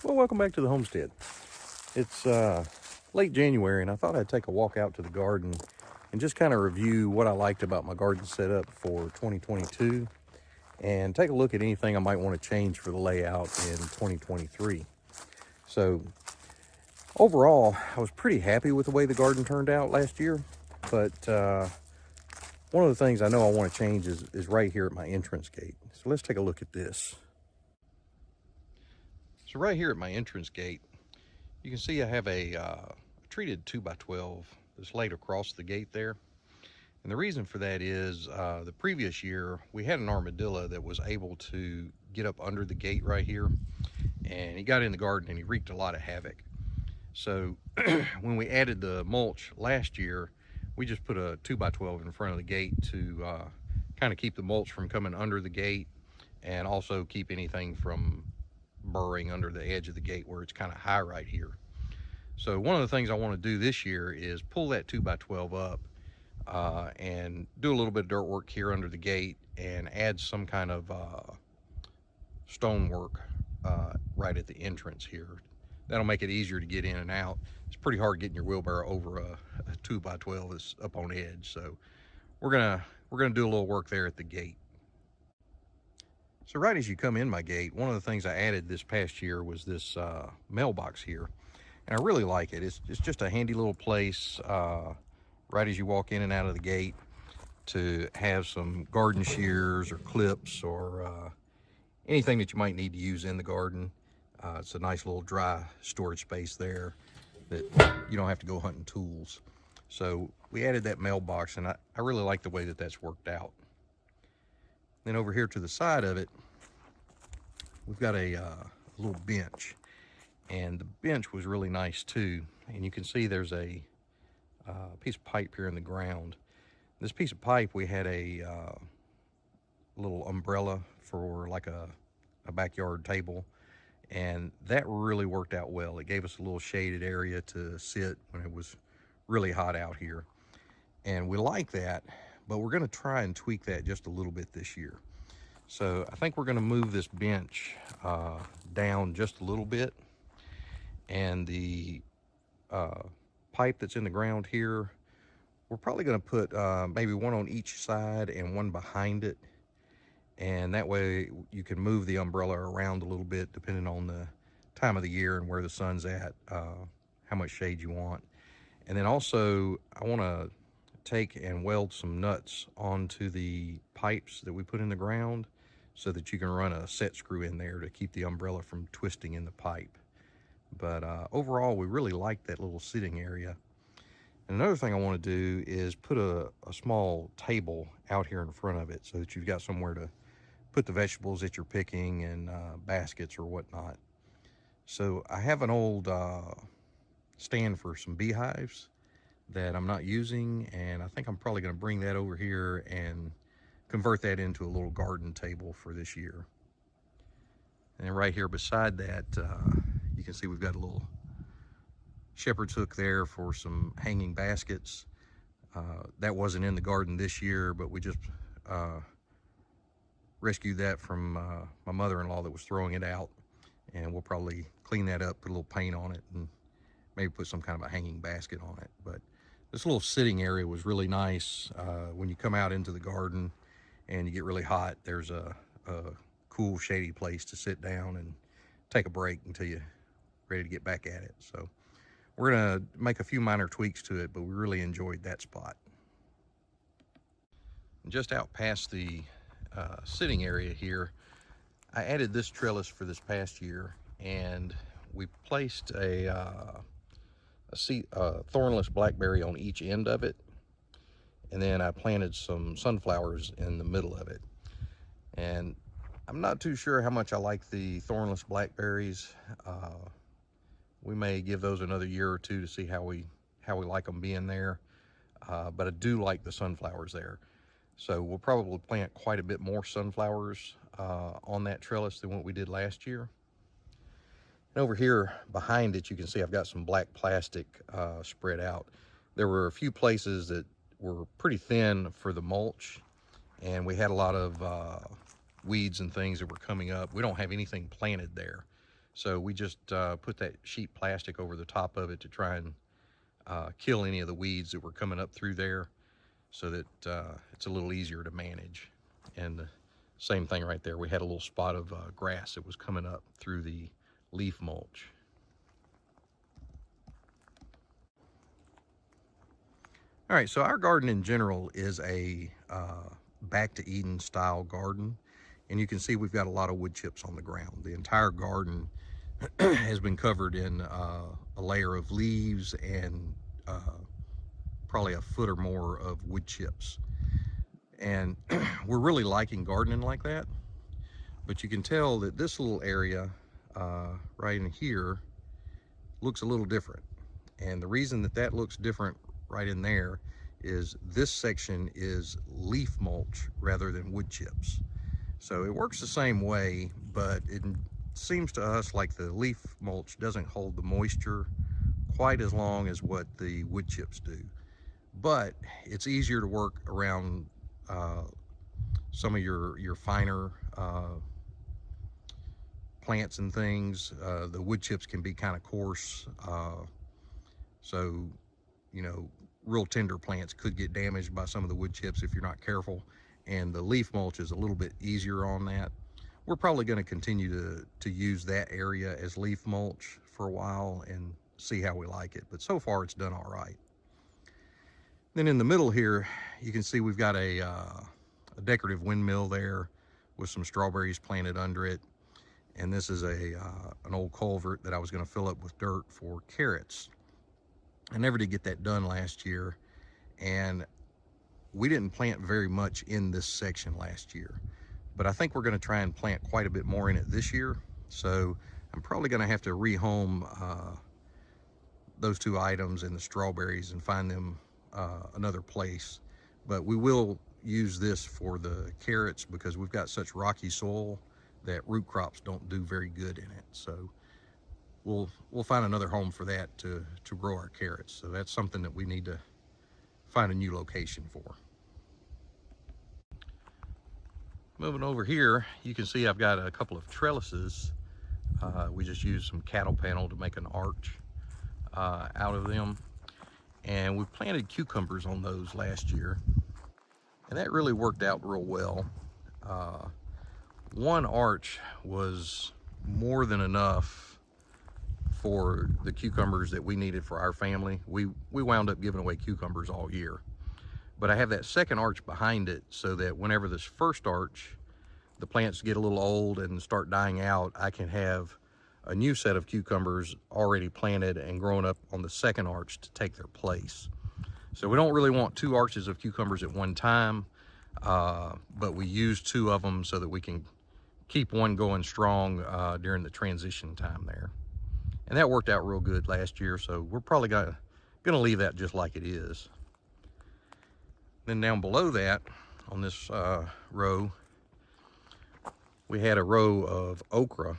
Well, welcome back to the homestead. It's late January, and I thought I'd take a walk out to the garden and just kind of review what I liked about my garden setup for 2022 and take a look at anything I might want to change for the layout in 2023. So overall, I was pretty happy with the way the garden turned out last year, but one of the things I know I want to change is right here at my entrance gate. So let's take a look at this. So right here at my entrance gate, you can see I have a treated 2x12 that's laid across the gate there. And the reason for that is the previous year we had an armadillo that was able to get up under the gate right here, and he got in the garden and he wreaked a lot of havoc. So when we added the mulch last year, we just put a 2x12 in front of the gate to kind of keep the mulch from coming under the gate and also keep anything from burrowing under the edge of the gate where it's kind of high right here. So one of the things I want to do this year is pull that 2x12 up and do a little bit of dirt work here under the gate and add some kind of stonework right at the entrance here. That'll make it easier to get in and out. It's pretty hard getting your wheelbarrow over a 2x12 that's up on edge. So we're gonna do a little work there at the gate. So right as you come in my gate, one of the things I added this past year was this mailbox here. And I really like it. It's just a handy little place right as you walk in and out of the gate to have some garden shears or clips or anything that you might need to use in the garden. It's a nice little dry storage space there that you don't have to go hunting tools. So we added that mailbox, and I really like the way that that's worked out. Then over here to the side of it, we've got a little bench, and the bench was really nice too. And you can see there's a piece of pipe here in the ground. This piece of pipe, we had a little umbrella for like a backyard table, and that really worked out well. It gave us a little shaded area to sit when it was really hot out here, and we like that. But we're going to try and tweak that just a little bit this year. So I think we're going to move this bench down just a little bit, and the pipe that's in the ground here, we're probably going to put maybe one on each side and one behind it, and that way you can move the umbrella around a little bit depending on the time of the year and where the sun's at, how much shade you want. And then also I want to take and weld some nuts onto the pipes that we put in the ground so that you can run a set screw in there to keep the umbrella from twisting in the pipe. But overall, we really like that little sitting area. And another thing I want to do is put a small table out here in front of it so that you've got somewhere to put the vegetables that you're picking and baskets or whatnot. So I have an old stand for some beehives that I'm not using, and I think I'm probably going to bring that over here and convert that into a little garden table for this year. And then right here beside that, you can see we've got a little shepherd's hook there for some hanging baskets. That wasn't in the garden this year, but we just rescued that from my mother-in-law that was throwing it out, and we'll probably clean that up, put a little paint on it, and maybe put some kind of a hanging basket on it. But this little sitting area was really nice. When you come out into the garden and you get really hot, there's a cool shady place to sit down and take a break until you're ready to get back at it. So we're gonna make a few minor tweaks to it, but we really enjoyed that spot. And just out past the sitting area here, I added this trellis for this past year, and we placed a thornless blackberry on each end of it, and then I planted some sunflowers in the middle of it. And I'm not too sure how much I like the thornless blackberries. We may give those another year or two to see how we like them being there, but I do like the sunflowers there. So we'll probably plant quite a bit more sunflowers on that trellis than what we did last year. And over here behind it, you can see I've got some black plastic spread out. There were a few places that were pretty thin for the mulch, and we had a lot of weeds and things that were coming up. We don't have anything planted there. So we just put that sheet plastic over the top of it to try and kill any of the weeds that were coming up through there, so that it's a little easier to manage. And the same thing right there, we had a little spot of grass that was coming up through the leaf mulch. All right, so our garden in general is a back to Eden style garden, and you can see we've got a lot of wood chips on the ground. The entire garden has been covered in a layer of leaves and probably a foot or more of wood chips. And we're really liking gardening like that, but you can tell that this little area right in here looks a little different. And the reason that that looks different right in there is this section is leaf mulch rather than wood chips. So it works the same way, but it seems to us like the leaf mulch doesn't hold the moisture quite as long as what the wood chips do. But it's easier to work around some of your finer plants and things. The wood chips can be kind of coarse, so you know, real tender plants could get damaged by some of the wood chips if you're not careful, and the leaf mulch is a little bit easier on that. We're probably going to continue to use that area as leaf mulch for a while and see how we like it, but so far it's done all right. Then in the middle here, you can see we've got a decorative windmill there with some strawberries planted under it, and this is an old culvert that I was going to fill up with dirt for carrots. I never did get that done last year, and we didn't plant very much in this section last year, but I think we're going to try and plant quite a bit more in it this year. So I'm probably going to have to rehome those two items and the strawberries and find them another place. But we will use this for the carrots because we've got such rocky soil that root crops don't do very good in it. So we'll find another home for that to grow our carrots. So that's something that we need to find a new location for. Moving over here, you can see I've got a couple of trellises. We just used some cattle panel to make an arch out of them. And we planted cucumbers on those last year, and that really worked out real well. One arch was more than enough for the cucumbers that we needed for our family. We wound up giving away cucumbers all year, but I have that second arch behind it so that whenever this first arch, the plants get a little old and start dying out, I can have a new set of cucumbers already planted and growing up on the second arch to take their place. So we don't really want two arches of cucumbers at one time, but we use two of them so that we can keep one going strong during the transition time there. And that worked out real good last year, so we're probably gonna leave that just like it is. Then down below that, on this row, we had a row of okra.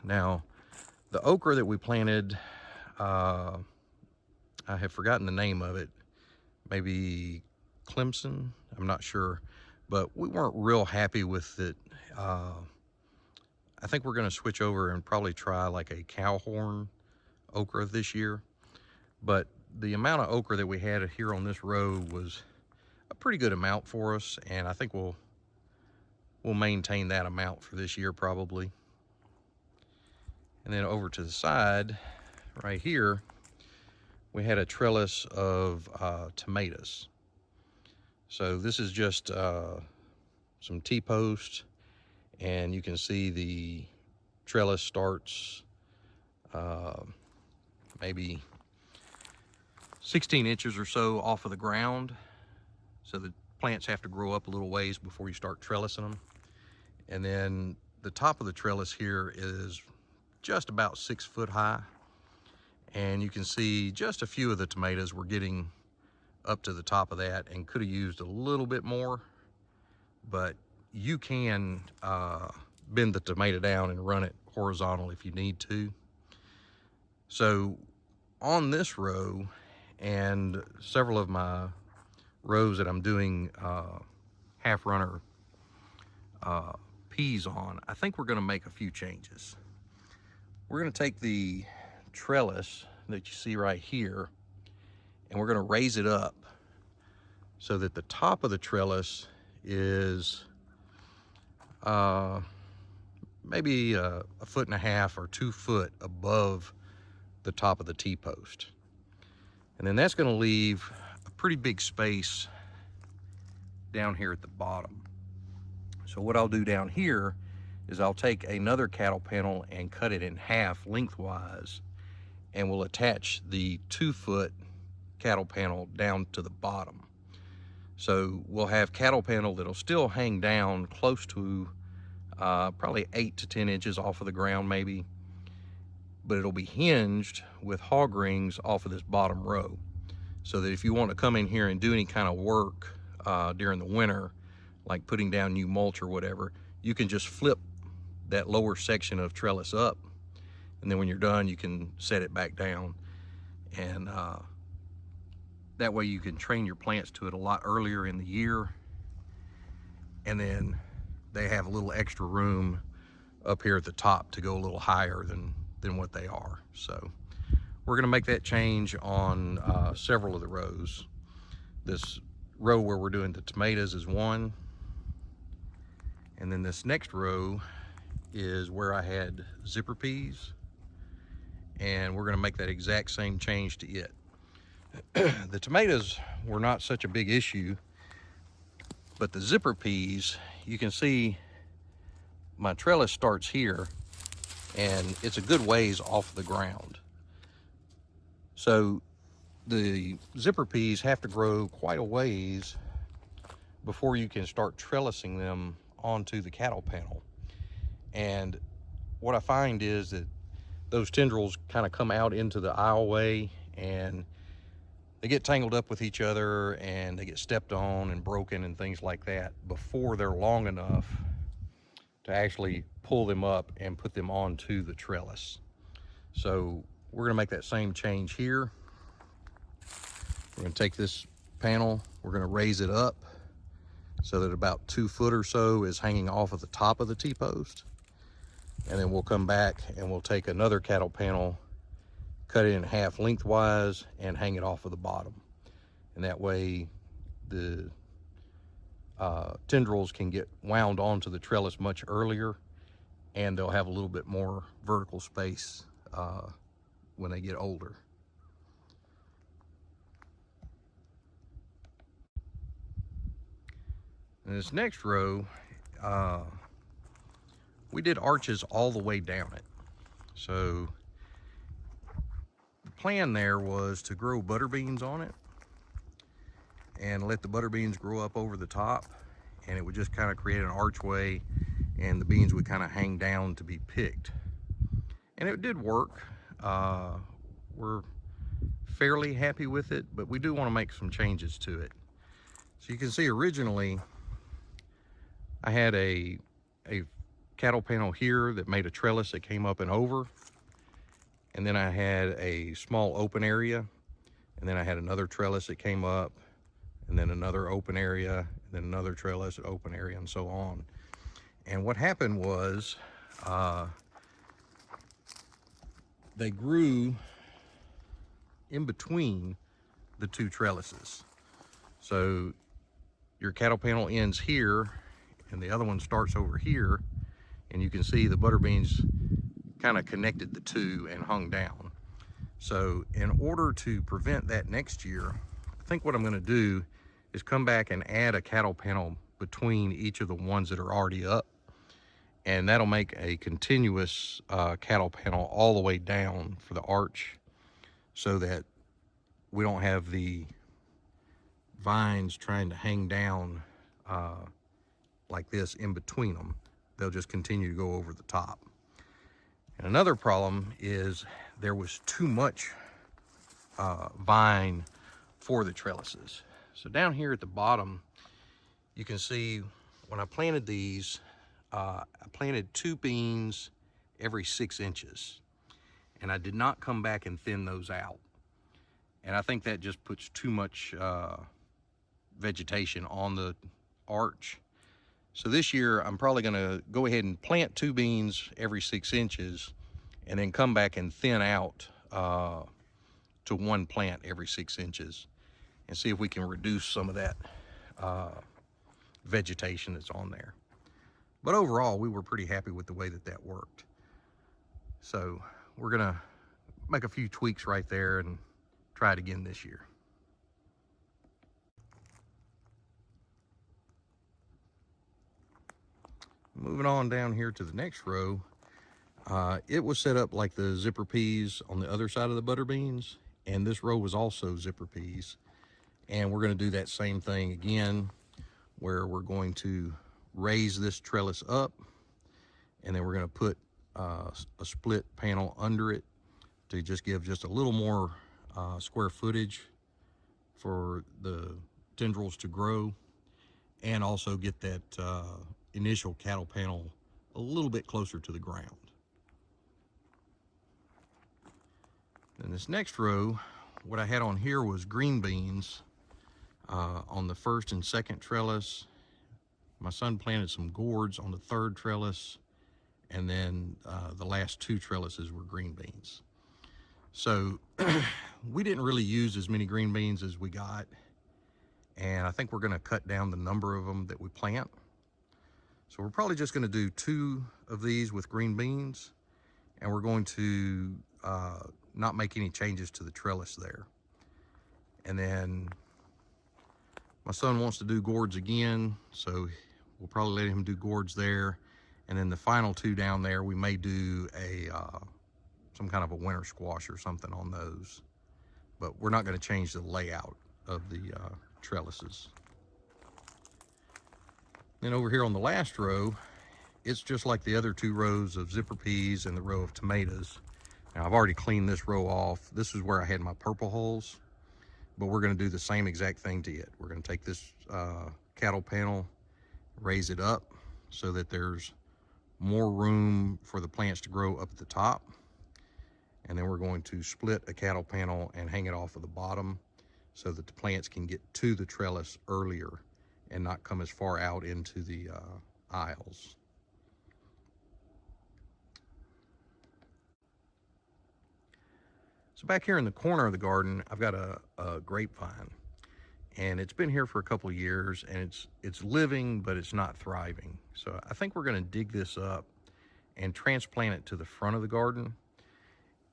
Now, the okra that we planted, I have forgotten the name of it, maybe Clemson, I'm not sure, but we weren't real happy with it. I think we're gonna switch over and probably try like a cowhorn okra this year. But the amount of okra that we had here on this row was a pretty good amount for us, and I think we'll maintain that amount for this year probably. And then over to the side, right here, we had a trellis of tomatoes. So this is just some T-post, and you can see the trellis starts maybe 16 inches or so off of the ground. So the plants have to grow up a little ways before you start trellising them. And then the top of the trellis here is just about 6 foot high. And you can see just a few of the tomatoes were getting up to the top of that and could have used a little bit more, but you can bend the tomato down and run it horizontal if you need to. So on this row and several of my rows that I'm doing half runner peas on, I think we're going to make a few changes. We're going to take the trellis that you see right here, and we're going to raise it up so that the top of the trellis is maybe a 1.5 or 2 foot above the top of the T-post. And then that's going to leave a pretty big space down here at the bottom. So what I'll do down here is I'll take another cattle panel and cut it in half lengthwise, and we'll attach the 2 foot cattle panel down to the bottom. So we'll have cattle panel that'll still hang down close to probably 8 to 10 inches off of the ground maybe, but it'll be hinged with hog rings off of this bottom row, so that if you want to come in here and do any kind of work during the winter, like putting down new mulch or whatever, you can just flip that lower section of trellis up, and then when you're done you can set it back down, and that way you can train your plants to it a lot earlier in the year, and then they have a little extra room up here at the top to go a little higher than what they are. So we're going to make that change on several of the rows. This row where we're doing the tomatoes is one, and then this next row is where I had zipper peas, and we're going to make that exact same change to it. The tomatoes were not such a big issue, but the zipper peas, you can see my trellis starts here, and it's a good ways off the ground. So the zipper peas have to grow quite a ways before you can start trellising them onto the cattle panel. And what I find is that those tendrils kind of come out into the aisleway, and they get tangled up with each other, and they get stepped on and broken and things like that before they're long enough to actually pull them up and put them onto the trellis. So we're going to make that same change here. We're going to take this panel, we're going to raise it up so that about 2 foot or so is hanging off of the top of the T-post, and then we'll come back and we'll take another cattle panel, cut it in half lengthwise, and hang it off of the bottom. And that way the tendrils can get wound onto the trellis much earlier, and they'll have a little bit more vertical space when they get older. And this next row, we did arches all the way down it. So the plan there was to grow butter beans on it and let the butter beans grow up over the top, and it would just kind of create an archway, and the beans would kind of hang down to be picked. And it did work. We're fairly happy with it, but we do want to make some changes to it. So you can see originally I had a cattle panel here that made a trellis that came up and over, and then I had a small open area, and then I had another trellis that came up, and then another open area, and then another trellis, open area, and so on. And what happened was they grew in between the two trellises. So your cattle panel ends here, and the other one starts over here, and you can see the butter beans kind of connected the two and hung down. So in order to prevent that next year, I think what I'm going to do is come back and add a cattle panel between each of the ones that are already up, and that'll make a continuous cattle panel all the way down for the arch, so that we don't have the vines trying to hang down like this in between them. They'll just continue to go over the top. And another problem is there was too much vine for the trellises. So down here at the bottom, you can see when I planted these, I planted 2 beans every 6 inches, and I did not come back and thin those out. And I think that just puts too much vegetation on the arch. So this year I'm probably going to go ahead and plant 2 beans every 6 inches, and then come back and thin out to one plant every 6 inches and see if we can reduce some of that vegetation that's on there. But overall, we were pretty happy with the way that that worked. So we're gonna make a few tweaks right there and try it again this year. Moving on down here to the next row, it was set up like the zipper peas on the other side of the butter beans, and this row was also zipper peas. And we're going to do that same thing again, where we're going to raise this trellis up, and then we're going to put a split panel under it to just give just a little more square footage for the tendrils to grow, and also get that initial cattle panel a little bit closer to the ground. Then this next row, what I had on here was green beans on the first and second trellis. My son planted some gourds on the third trellis, and then the last 2 trellises were green beans. So we didn't really use as many green beans as we got, and I think we're going to cut down the number of them that we plant. So we're probably just going to do 2 of these with green beans, and we're going to not make any changes to the trellis there. And then my son wants to do gourds again, so we'll probably let him do gourds there. And then the final 2 down there, we may do a some kind of a winter squash or something on those. But we're not going to change the layout of the trellises. Then over here on the last row, it's just like the other 2 rows of zipper peas and the row of tomatoes. Now I've already cleaned this row off. This is where I had my purple holes, but we're going to do the same exact thing to it. We're going to take this cattle panel, raise it up so that there's more room for the plants to grow up at the top. And then we're going to split a cattle panel and hang it off of the bottom so that the plants can get to the trellis earlier and not come as far out into the aisles. So back here in the corner of the garden, I've got a grapevine, and it's been here for a couple of years, and it's living, but it's not thriving. So I think we're going to dig this up and transplant it to the front of the garden.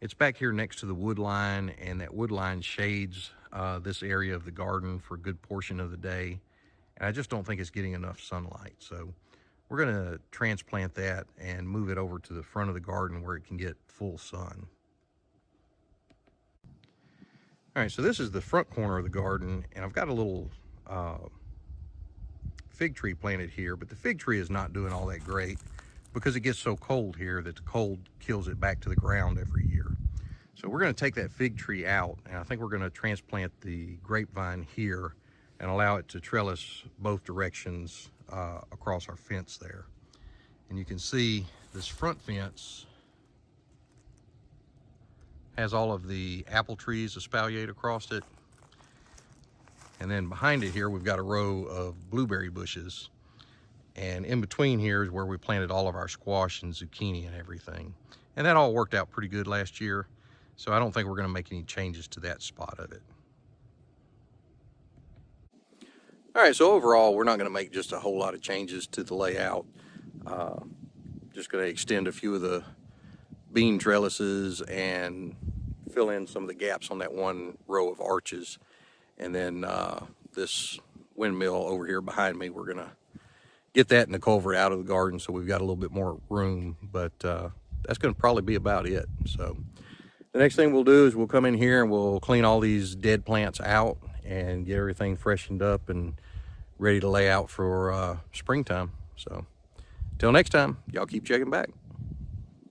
It's back here next to the wood line, and that wood line shades this area of the garden for a good portion of the day. And I just don't think it's getting enough sunlight. So we're going to transplant that and move it over to the front of the garden where it can get full sun. All right, so this is the front corner of the garden, and I've got a little fig tree planted here, but the fig tree is not doing all that great because it gets so cold here that the cold kills it back to the ground every year. So we're going to take that fig tree out, and I think we're going to transplant the grapevine here and allow it to trellis both directions across our fence there. And you can see this front fence has all of the apple trees espaliate across it. And then behind it here, we've got a row of blueberry bushes. And in between here is where we planted all of our squash and zucchini and everything. And that all worked out pretty good last year. So I don't think we're going to make any changes to that spot of it. All right, so overall, we're not going to make just a whole lot of changes to the layout. Just going to extend a few of the bean trellises and fill in some of the gaps on that one row of arches. And then this windmill over here behind me, we're going to get that in the culvert out of the garden so we've got a little bit more room. But that's going to probably be about it. So the next thing we'll do is we'll come in here and we'll clean all these dead plants out and get everything freshened up and ready to lay out for springtime. So till next time, y'all keep checking back.